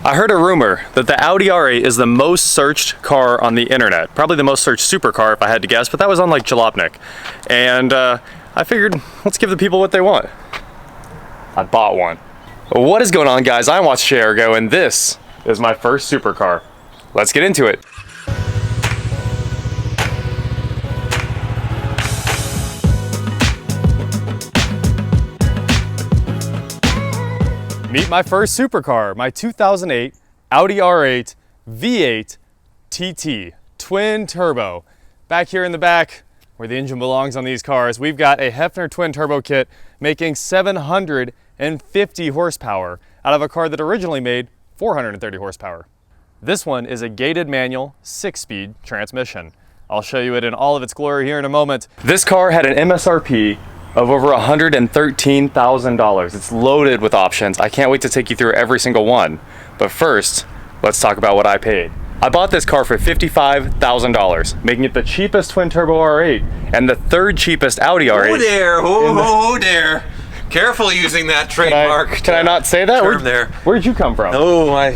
I heard a rumor that the Audi R8 is the most searched car on the internet. Probably the most searched supercar if I had to guess, but that was on like Jalopnik. And I figured, let's give the people what they want. I bought one. What is going on, guys? I'm Watch Ergo, and this is my first supercar. Let's get into it. Meet my first supercar, my 2008 Audi R8 V8 TT, twin turbo. Back here in the back, where the engine belongs on these cars, we've got a Heffner twin turbo kit making 750 horsepower out of a car that originally made 430 horsepower. This one is a gated manual 6-speed transmission. I'll show you it in all of its glory here in a moment. This car had an MSRP of over $113,000. It's loaded with options. I can't wait to take you through every single one. But first, let's talk about what I paid. I bought this car for $55,000, making it the cheapest twin turbo R8 and the third cheapest Audi R8. Oh there, oh there. Careful using that trademark. Can I not say that? Where'd you come from? Oh, I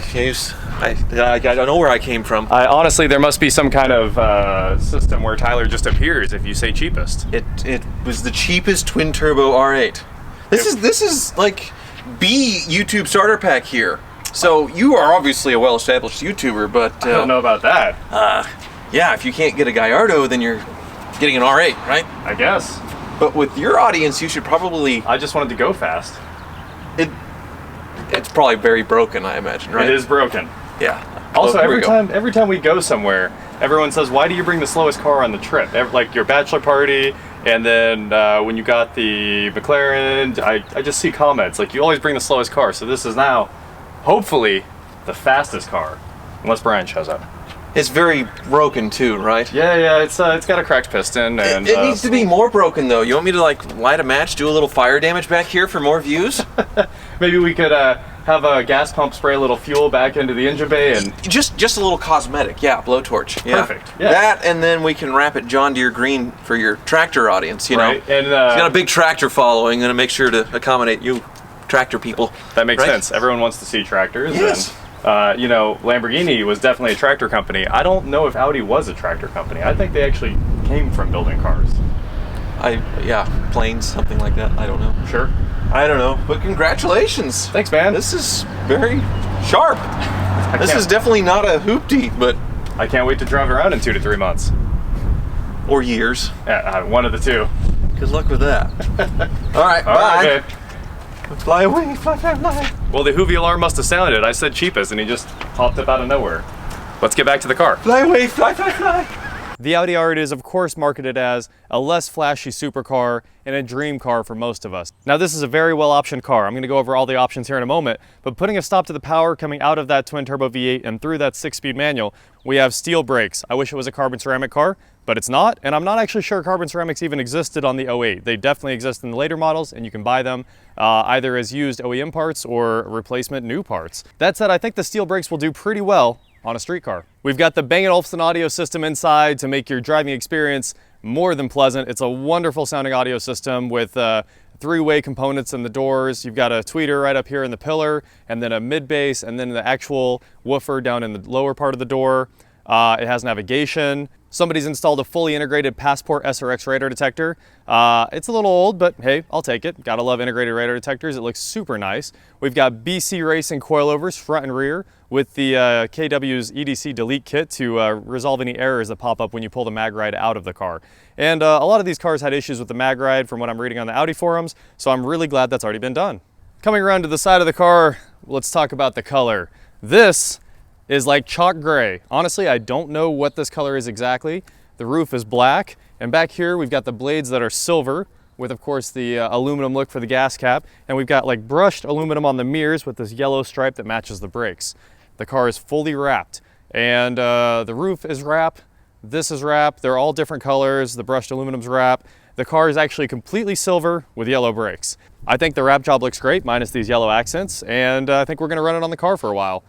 don't know where I came from. Honestly, there must be some kind of system where Tyler just appears if you say cheapest. It was the cheapest twin turbo R8. This is like B YouTube starter pack here. So you are obviously a well-established YouTuber, but I don't know about that. Yeah, if you can't get a Gallardo, then you're getting an R8, right? I guess. But with your audience, you should probably. I just wanted to go fast. It's probably very broken, I imagine, right? It is broken. Yeah. Also, every time we go somewhere, everyone says, "Why do you bring the slowest car on the trip?" Like your bachelor party, and then when you got the McLaren, I just see comments like, "You always bring the slowest car." So this is now, hopefully, the fastest car, unless Brian shows up. It's very broken too, right? Yeah. It's got a cracked piston, and it needs to be more broken though. You want me to like light a match, do a little fire damage back here for more views? Maybe we could have a gas pump spray a little fuel back into the engine bay and just a little cosmetic, yeah, blowtorch. Yeah. Perfect. Yeah. That, and then we can wrap it John Deere green for your tractor audience. You know, right. And he's got a big tractor following, and to make sure to accommodate you, tractor people. That makes sense. Everyone wants to see tractors. Yes. And, you know, Lamborghini was definitely a tractor company. I don't know if Audi was a tractor company. I think they actually came from building cars. Yeah, planes, something like that. I don't know. Sure. I don't know, but congratulations. Thanks, man. This is very sharp. This is definitely not a hoopty, but I can't wait to drive it around in 2 to 3 months. Or years. Yeah, one of the two. Good luck with that. All right, bye. Right, fly away, fly, fly, fly. Well, the Hoovy alarm must have sounded. I said cheapest, and he just popped up out of nowhere. Let's get back to the car. Fly away, fly, fly, fly. The Audi R8 is of course marketed as a less flashy supercar and a dream car for most of us. Now this is a very well optioned car. I'm going to go over all the options here in a moment, but putting a stop to the power coming out of that twin turbo V8 and through that 6-speed manual, we have steel brakes. I wish it was a carbon ceramic car, but it's not, and I'm not actually sure carbon ceramics even existed on the 08. They definitely exist in the later models, and you can buy them either as used OEM parts or replacement new parts. That said, I think the steel brakes will do pretty well on a street car. We've got the Bang & Olufsen audio system inside to make your driving experience more than pleasant. It's a wonderful sounding audio system with 3-way components in the doors. You've got a tweeter right up here in the pillar, and then a mid bass, and then the actual woofer down in the lower part of the door. It has navigation. Somebody's installed a fully integrated Passport SRX radar detector. It's a little old, but hey, I'll take it. Gotta love integrated radar detectors. It looks super nice. We've got BC Racing coilovers front and rear with the KW's EDC delete kit to resolve any errors that pop up when you pull the mag ride out of the car. And a lot of these cars had issues with the mag ride from what I'm reading on the Audi forums, so I'm really glad that's already been done. Coming around to the side of the car, let's talk about the color. This is like chalk gray. Honestly, I don't know what this color is exactly. The roof is black, and back here we've got the blades that are silver with, of course, the aluminum look for the gas cap, and we've got like brushed aluminum on the mirrors with this yellow stripe that matches the brakes. The car is fully wrapped, and the roof is wrapped, this is wrapped, they're all different colors, the brushed aluminum's wrapped. The car is actually completely silver with yellow brakes. I think the wrap job looks great, minus these yellow accents, and I think we're gonna run it on the car for a while.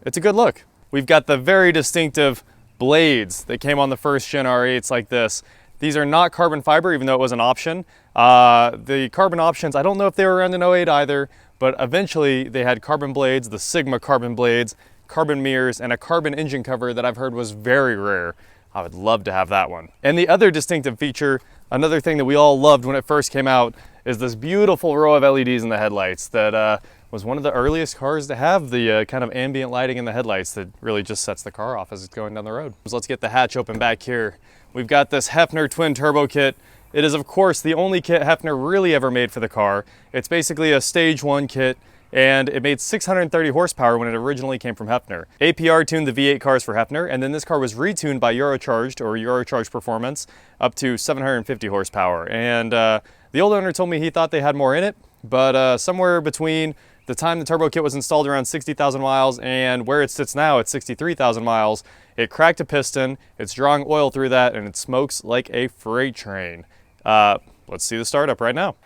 It's a good look. We've got the very distinctive blades that came on the first gen R8s like this. These are not carbon fiber, even though it was an option. The carbon options, I don't know if they were around in 08 either, but eventually they had carbon blades, the Sigma carbon blades, carbon mirrors, and a carbon engine cover that I've heard was very rare. I would love to have that one. And the other distinctive feature, another thing that we all loved when it first came out, is this beautiful row of LEDs in the headlights that was one of the earliest cars to have the kind of ambient lighting in the headlights that really just sets the car off as it's going down the road. So let's get the hatch open back here. We've got this Heffner twin turbo kit. It is of course the only kit Heffner really ever made for the car. It's basically a stage 1 kit, and it made 630 horsepower when it originally came from Heffner. APR tuned the V8 cars for Heffner, and then this car was retuned by Eurocharged Performance up to 750 horsepower. And the old owner told me he thought they had more in it, but somewhere between the time the turbo kit was installed around 60,000 miles and where it sits now at 63,000 miles, it cracked a piston, it's drawing oil through that, and it smokes like a freight train. Let's see the startup right now.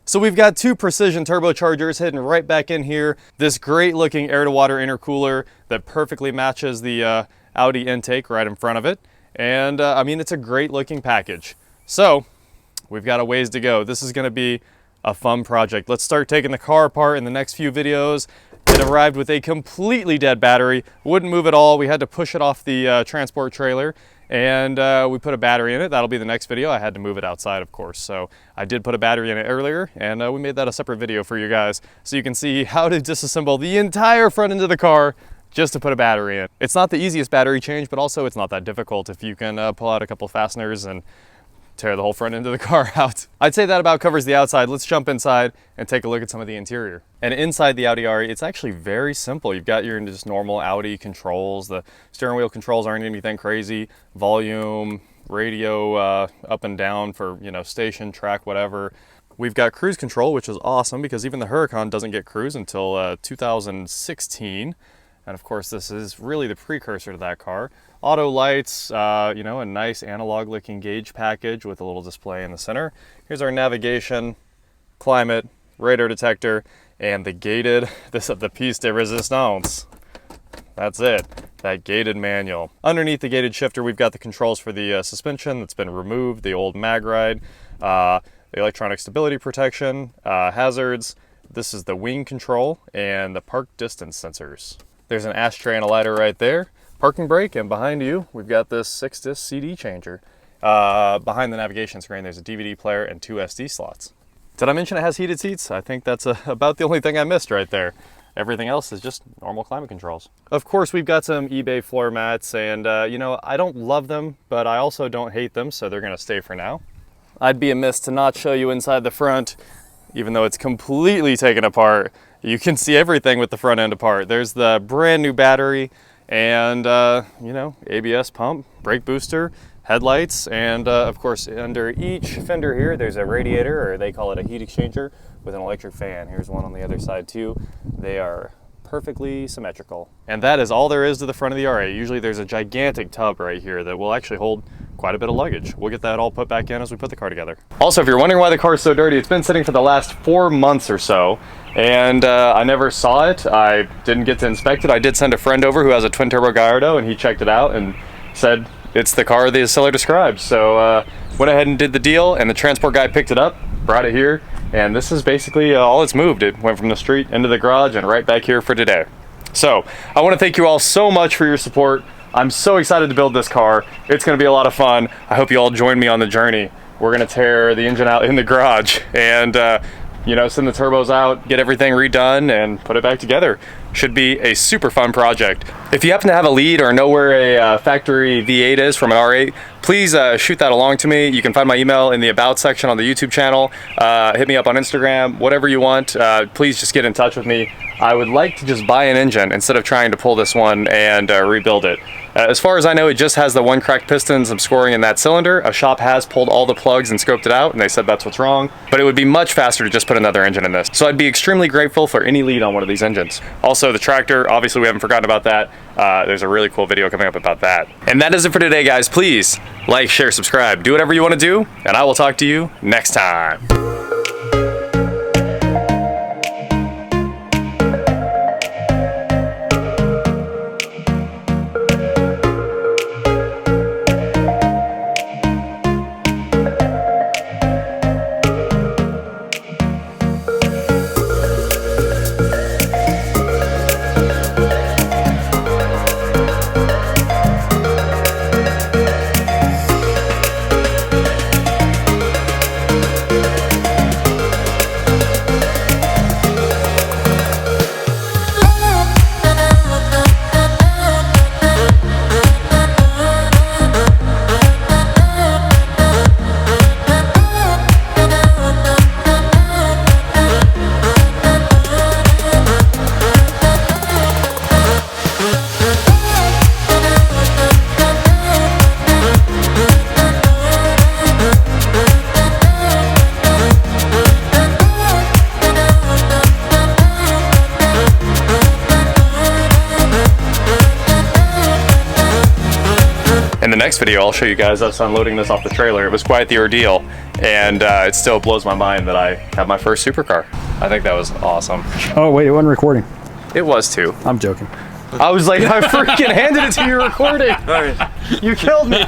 So we've got 2 precision turbochargers hidden right back in here. This great looking air-to-water intercooler that perfectly matches the Audi intake right in front of it. And I mean, it's a great looking package. So we've got a ways to go. This is gonna be a fun project. Let's start taking the car apart in the next few videos. It arrived with a completely dead battery, wouldn't move at all. We had to push it off the transport trailer, and we put a battery in it. That'll be the next video. I had to move it outside, of course. So I did put a battery in it earlier, and we made that a separate video for you guys so you can see how to disassemble the entire front end of the car just to put a battery in. It's not the easiest battery change, but also it's not that difficult if you can pull out a couple fasteners and tear the whole front end of the car out. I'd say that about covers the outside. Let's jump inside and take a look at some of the interior. And inside the Audi R8, it's actually very simple. You've got your just normal Audi controls. The steering wheel controls aren't anything crazy. Volume, radio up and down for, you know, station, track, whatever. We've got cruise control, which is awesome because even the Huracan doesn't get cruise until 2016. And of course, this is really the precursor to that car. Auto lights, you know, a nice analog looking gauge package with a little display in the center. Here's our navigation, climate, radar detector, and the gated, the piece de resistance. That's it, that gated manual. Underneath the gated shifter, we've got the controls for the suspension that's been removed, the old mag ride, the electronic stability protection, hazards. This is the wing control and the park distance sensors. There's an ashtray and a lighter right there. Parking brake, and behind you, we've got this 6-disc CD changer. Behind the navigation screen, there's a DVD player and 2 SD slots. Did I mention it has heated seats? I think that's about the only thing I missed right there. Everything else is just normal climate controls. Of course, we've got some eBay floor mats, and you know, I don't love them, but I also don't hate them, so they're gonna stay for now. I'd be amiss to not show you inside the front, even though it's completely taken apart. You can see everything with the front end apart. There's the brand new battery, and you know, ABS pump, brake booster, headlights, and of course under each fender here there's a radiator, or they call it a heat exchanger, with an electric fan. Here's one on the other side too. They are perfectly symmetrical. And that is all there is to the front of the R8. Usually there's a gigantic tub right here that will actually hold quite a bit of luggage. We'll get that all put back in as we put the car together. Also, if you're wondering why the car is so dirty, it's been sitting for the last 4 months or so, and I never saw it. I didn't get to inspect it. I did send a friend over who has a twin turbo Gallardo, and he checked it out and said it's the car the seller described. So went ahead and did the deal, and the transport guy picked it up, brought it here, and this is basically all it's moved. It went from the street into the garage and right back here for today. So I want to thank you all so much for your support. I'm so excited to build this car. It's going to be a lot of fun. I hope you all join me on the journey. We're going to tear the engine out in the garage and you know, send the turbos out, get everything redone, and put it back together. Should be a super fun project. If you happen to have a lead or know where a factory V8 is from an R8, please shoot that along to me. You can find my email in the About section on the YouTube channel. Hit me up on Instagram, whatever you want. Please just get in touch with me. I would like to just buy an engine instead of trying to pull this one and rebuild it. As far as I know, it just has the one cracked piston, some scoring in that cylinder. A shop has pulled all the plugs and scoped it out, and they said that's what's wrong. But it would be much faster to just put another engine in this. So I'd be extremely grateful for any lead on one of these engines. Also, the tractor, obviously we haven't forgotten about that. There's a really cool video coming up about that. And that is it for today, guys. Please like, share, subscribe, do whatever you want to do, and I will talk to you next time. In the next video, I'll show you guys us unloading this off the trailer. It was quite the ordeal, and it still blows my mind that I have my first supercar. I think that was awesome. Oh wait, it wasn't recording. It was too. I'm joking. I was like, I freaking handed it to you recording. All right. You killed me.